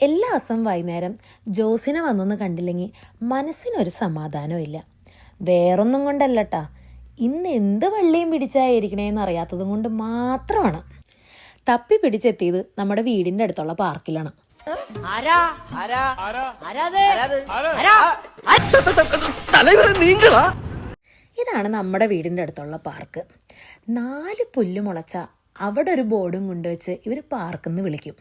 എല്ലാ ദിവസവും വൈകുന്നേരം ജോസിനെ വന്നൊന്ന് കണ്ടില്ലെങ്കിൽ മനസ്സിനൊരു സമാധാനവും ഇല്ല. വേറൊന്നും കൊണ്ടല്ലട്ടാ, ഇന്ന് എന്ത് വള്ളിയും പിടിച്ചായിരിക്കണേന്ന് അറിയാത്തതും കൊണ്ട് മാത്രമാണ്. തപ്പി പിടിച്ചെത്തിയത് നമ്മുടെ വീടിൻ്റെ അടുത്തുള്ള പാർക്കിലാണ്. ഇതാണ് നമ്മുടെ വീടിൻ്റെ അടുത്തുള്ള പാർക്ക്. 4 പുല്ല് മുളച്ച അവിടെ ഒരു ബോർഡും കൊണ്ടുവച്ച് ഇവർ പാർക്കെന്ന് വിളിക്കും.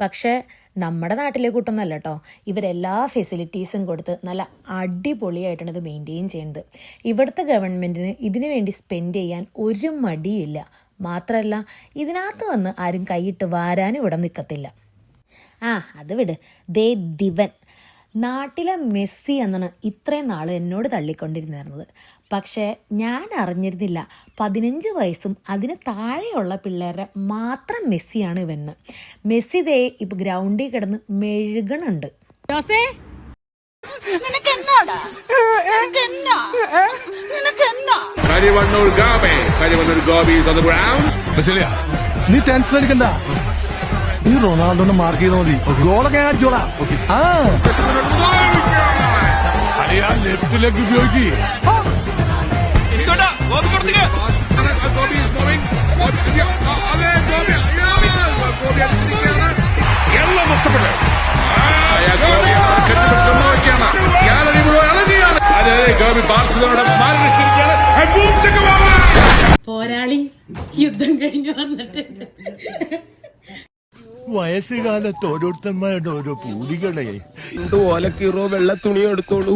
പക്ഷേ നമ്മുടെ നാട്ടിലെ കൂട്ടൊന്നുമല്ല കേട്ടോ. ഇവരെല്ലാ ഫെസിലിറ്റീസും കൊടുത്ത് നല്ല അടിപൊളിയായിട്ടാണ് ഇത് മെയിൻറ്റെയിൻ ചെയ്യുന്നത്. ഇവിടുത്തെ ഗവൺമെൻറ്റിന് ഇതിനു വേണ്ടി സ്പെൻഡ് ചെയ്യാൻ ഒരു മടിയില്ല. മാത്രമല്ല, ഇതിനകത്ത് വന്ന് ആരും കൈയിട്ട് വാരാനും ഇവിടെ നിൽക്കത്തില്ല. അത് വിട്. ദേ ദിവൻ, നാട്ടിലെ മെസ്സി എന്നാണ് ഇത്രയും നാൾ എന്നോട് തള്ളിക്കൊണ്ടിരുന്നത്. പക്ഷേ ഞാൻ അറിഞ്ഞിരുന്നില്ല 15 വയസ്സും അതിന് താഴെയുള്ള പിള്ളേരുടെ മാത്രം മെസ്സിയാണ് ഇവന്ന്. മെസ്സി ദേ ഇപ്പം ഗ്രൗണ്ടിൽ കിടന്ന് മെഴുകണുണ്ട്. നീ ടെൻഷൻ അടിക്കണ്ട, നീ റൊണാൾഡോനെ മാർക്ക് ചെയ്താൽ മതി. ഗോളൊക്കെ അടിച്ചോളാം. ലെഫ്റ്റിലേക്ക് ഉപയോഗിക്കുക. എല്ലാം നഷ്ടപ്പെട്ടു. പോരാളി യുദ്ധം കഴിഞ്ഞു വന്നിട്ടുണ്ട്. വയസ്സുകാലത്ത് ഓരോരുത്തന്മാരുടെ ഓരോ പൂതികളെ. ഓലക്കീറോ വെള്ള തുണി എടുത്തോളൂ.